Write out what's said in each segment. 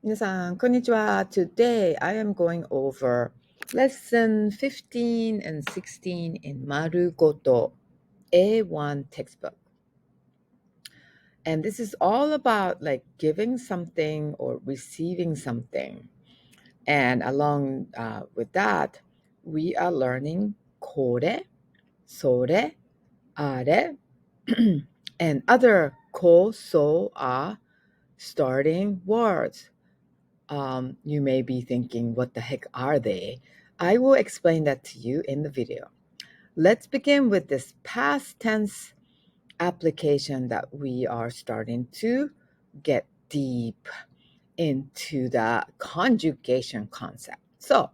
皆さん、こんにちは。Today, I am going over lesson 15 and 16 in Marugoto A1 textbook. And this is all about like giving something or receiving something. And along with that, we are learning これ、それ、あれ, and other こそあ starting words.You may be thinking, what the heck are they? I will explain that to you in the video. Let's begin with this past tense application that we are starting to get deep into the conjugation concept. So,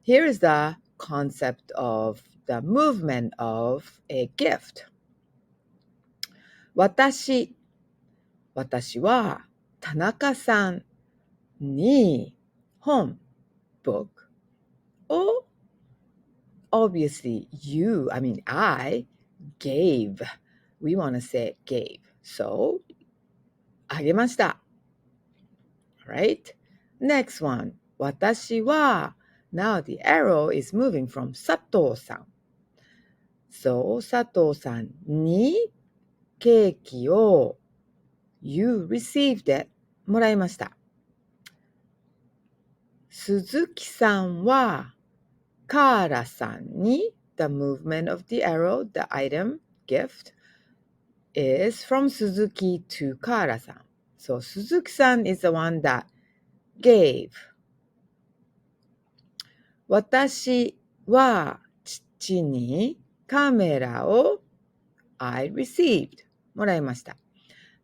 here is the concept of the movement of a gift. 私は田中さんに本 book or obviously I gave. We want to say gave. So あげました。Right? Next one. 私は Now the arrow is moving from 佐藤さん。So 佐藤さんにケーキを You received it もらいました。鈴木さんはカーラさんに The movement of the arrow, the item, gift is from Suzuki to Kara-san. So Suzuki-san is the one that gave. 私は父にカメラを I received もらいました。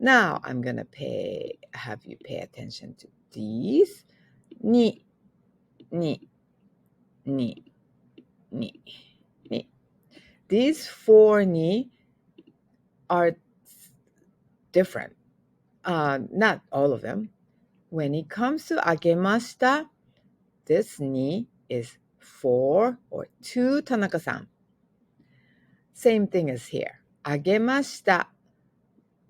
Now I'm gonna have you pay attention to these. に These four に are different. Not all of them. When it comes to あげました, this に is for or to 田中さん. Same thing as here. あげました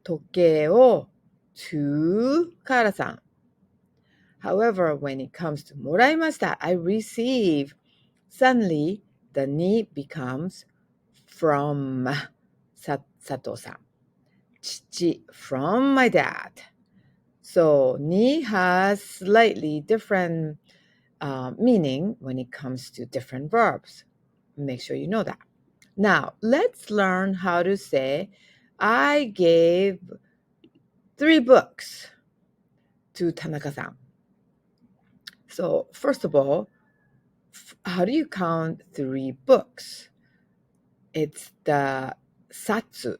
時計を to カーラさん. However, when it comes to もらいました, I receive, suddenly the に becomes from 佐藤さん. 父 from my dad. So に has slightly different meaning when it comes to different verbs. Make sure you know that. Now, let's learn how to say, I gave 3 books to Tanaka-san. So, first of all, how do you count 3 books? It's the satsu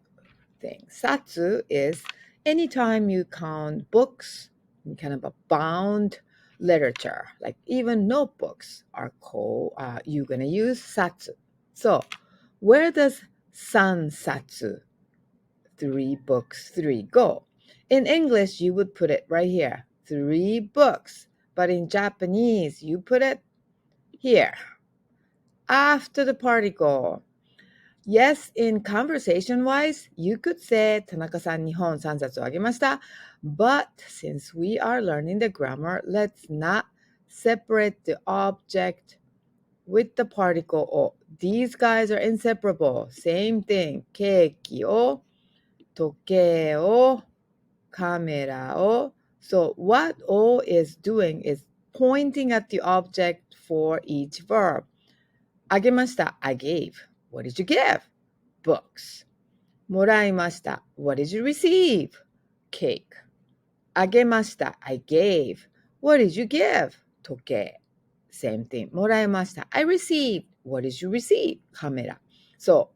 thing. Satsu is anytime you count books in kind of a bound literature, like even notebooks are called, you're going to use satsu. So, where does sansatsu, 3 books, 3 go? In English, you would put it right here, 3 books. But in Japanese, you put it here, after the particle. Yes, in conversation-wise, you could say 田中さんに本3冊をあげました. But since we are learning the grammar, let's not separate the object with the particle を. These guys are inseparable. Same thing. ケーキを、時計を、カメラを. So what O is doing is pointing at the object for each verb. あげました. I gave. What did you give? Books. もらいました. What did you receive? Cake. あげました. I gave. What did you give? 時計. Same thing. もらいました. I received. What did you receive? Camera. So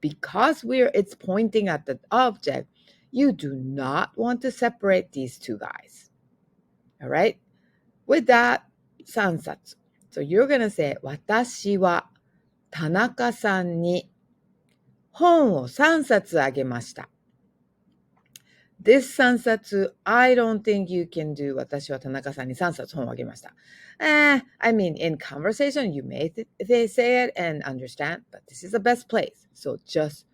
because it's pointing at the object, you do not want to separate these 2 guys. All right? With that, 3冊. So you're going to say, 私は田中さんに本を3冊あげました。This 3冊, I don't think you can do 私は田中さんに3冊本をあげました。I mean, in conversation, you may they say it and understand, but this is the best place. So just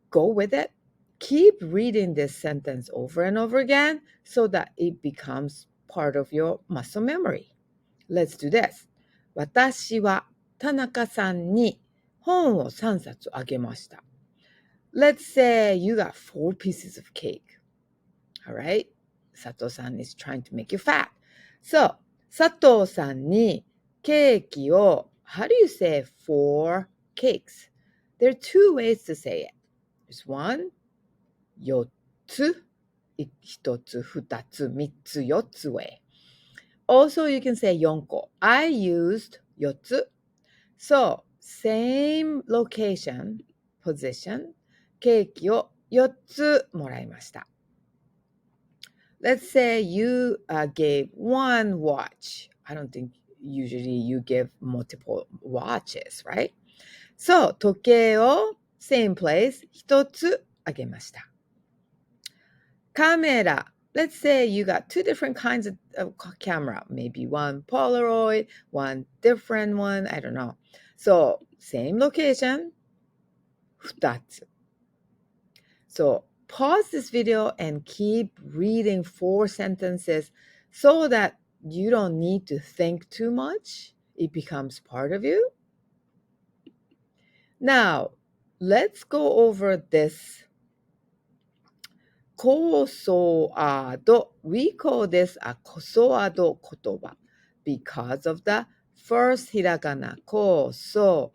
go with it. Keep reading this sentence over and over again so that it becomes part of your muscle memory. Let's do this. 私は田中さんに本を3冊あげました。Let's say you got 4 pieces of cake. All right? 佐藤さん is trying to make you fat. So, 佐藤さんにケーキを how do you say 4 cakes? There are 2 ways to say it. There's one, 4つ、1つ、2つ、3つ、4つ way. Also, you can say 4個. I used 4つ. So, same location, position, ケーキを4つもらいました。Let's say you gave one watch. I don't think usually you give multiple watches, right? So, 時計を same place 1つあげました。カメラ Let's say you got 2 different kinds of camera. Maybe one Polaroid, one different one. I don't know. So, same location, 2つ. So, pause this video and keep reading 4 sentences so that you don't need to think too much. It becomes part of you. Now, let's go over this Kosoado. We call this a Kosoado 言葉 because of the first hiragana. Kosoado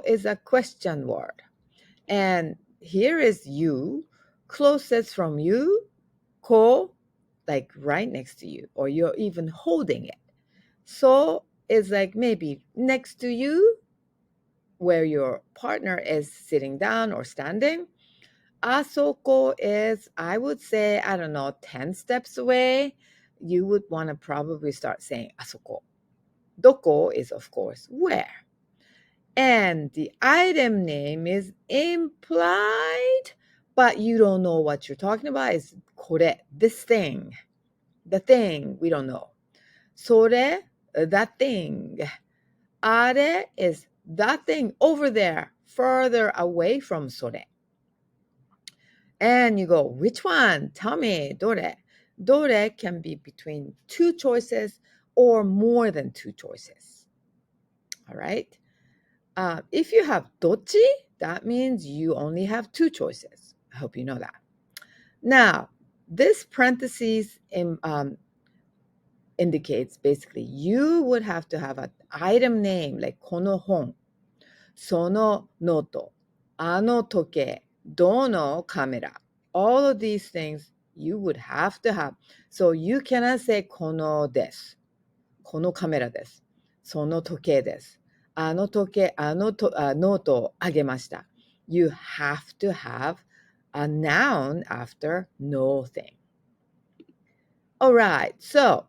is a question word. And here is you, closest from you, ko, like right next to you, or you're even holding it. So it's like maybe next to you, where your partner is sitting down or standing. Asoko is, I would say, I don't know, 10 steps away. You would want to probably start saying asoko. Doko is, of course, where. And the item name is implied, but you don't know what you're talking about. It's kore, this thing. The thing, we don't know. Sore, that thing. Are is that thing over there, further away from sore. And you go, which one? Tell me, dore. Dore can be between 2 choices or more than 2 choices. All right? If you have dochi, that means you only have 2 choices. I hope you know that. Now, this parentheses indicates basically you would have to have an item name like この本、そのノート、あの時計、どのカメラ. All of these things you would have to have. So you cannot say このです。このカメラです。その時計です。あの時計、ノートをあげました。You have to have a noun after no thing. Alright, so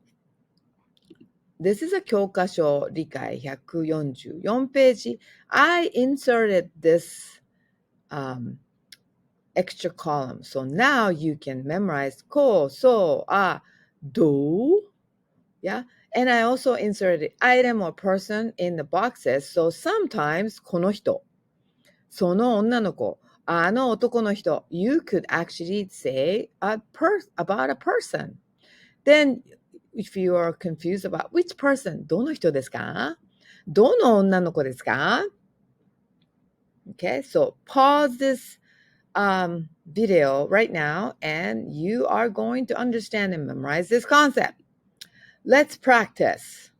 this is a 教科書理解144ページ. I inserted this extra column. So now you can memorize こそあど. Yeah. And I also inserted item or person in the boxes. So sometimes この人、その女の子、あの男の人, you could actually say about a person. Then if you are confused about which person, どの人ですか? どの女の子ですか? Okay, so pause this video right now and you are going to understand and memorize this concept. Let's practice.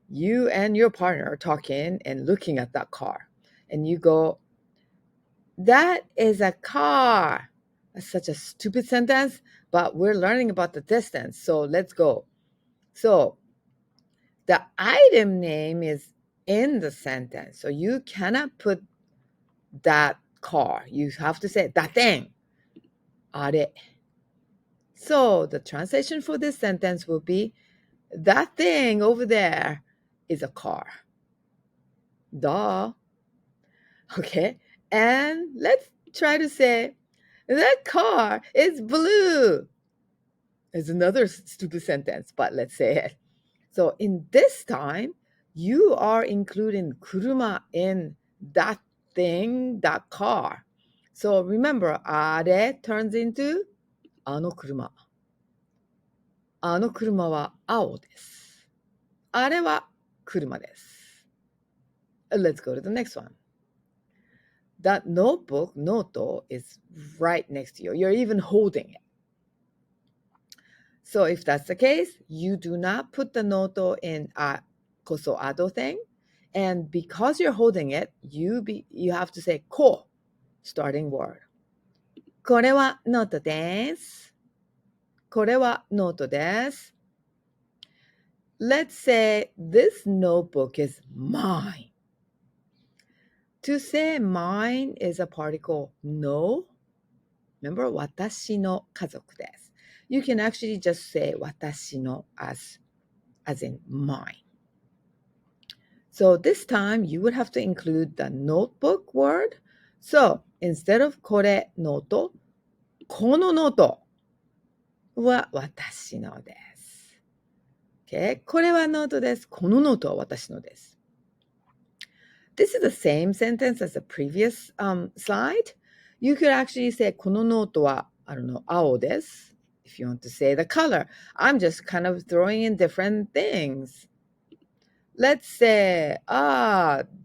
You and your partner are talking and looking at that car. And you go, that is a car. That's such a stupid sentence, but we're learning about the distance. So let's go. So the item name is in the sentence. So you cannot put that car. You have to say that thing. あれ. So the translation for this sentence will be, that thing over there is a car. Duh. Okay. And let's try to say, that car is blue. It's another stupid sentence, but let's say it. So in this time, you are including kuruma in that thing, that car. So remember, are turns into あの車.あの車は青です。あれは車です。Let's go to the next one. That notebook, noto, is right next to you. You're even holding it. So if that's the case, you do not put the noto in a Kosoado thing. And because you're holding it, you have to say ko, starting word. これはノートです。これはノートです。Let's say this notebook is mine. To say mine is a particle no. Remember, 私の家族です。You can actually just say 私の as in mine. So this time you would have to include the notebook word. So instead of これノート、このノートは私のです。Okay? これはノートです。このノートは私のです。This is the same sentence as the previous slide. You could actually say このノートは青です。If you want to say the color. I'm just kind of throwing in different things. Let's say,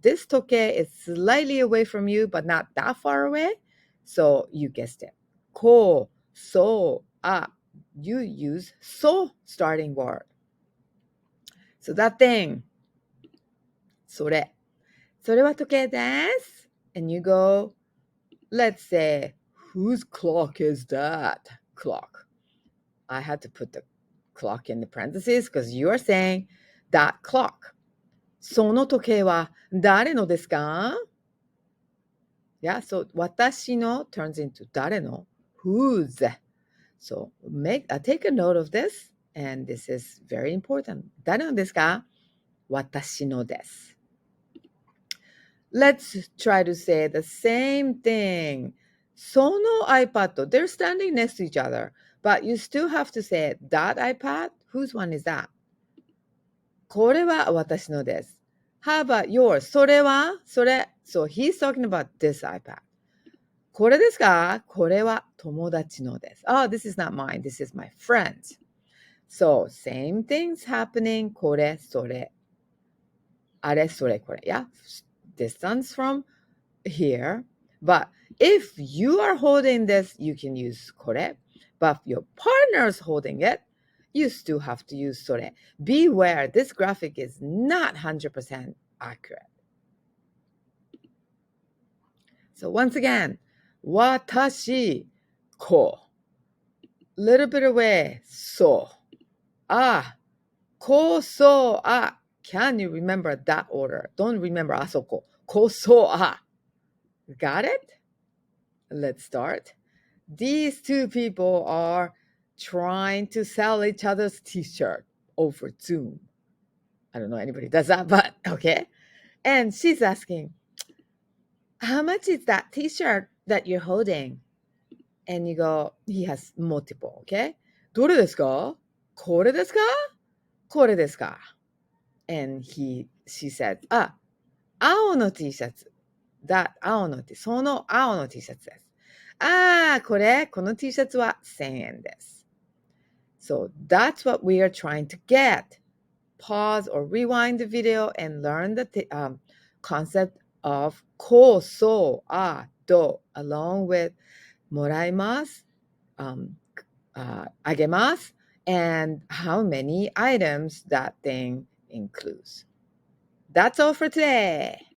this 時計 is slightly away from you, but not that far away. So you guessed it. こ、そ、you use so starting word. So that thing. それは時計です。And you go, let's say, whose clock is that? Clock. I had to put the clock in the parentheses because you are saying that clock. その時計は誰のですか? Yeah, so 私の turns into 誰の whose. So take a note of this, and this is very important. 誰のですか? 私のです。Let's try to say the same thing. その iPad, they're standing next to each other, but you still have to say that iPad. Whose one is that? これは私のです。How about yours? それはそれ。So he's talking about this iPad. これですか? これは友達のです。Oh, this is not mine. This is my friend's. So same things happening. これ、それ。あれ、それ、これ。Yeah? Distance from here. But if you are holding this, you can use これ. But if your partner is holding it, you still have to use それ. Beware, this graphic is not 100% accurate. So once again, 私、こ。Little bit away, そう。こそ、Can you remember that order? Don't remember あそこ。こそ、Got it? Let's start. These two people are trying to sell each other's t-shirt over Zoom. I don't know anybody does that, but okay. And she's asking, how much is that t-shirt that you're holding? And you go, he has multiple, okay? どれですか? これですか? これですか? And she said, 青の T シャツ。青の T、その青の T シャツです。この T シャツは1000円です。So that's what we are trying to get. Pause or rewind the video and learn the concept of こそあと along with もらいます、あげます and how many items that thing includes. That's all for today.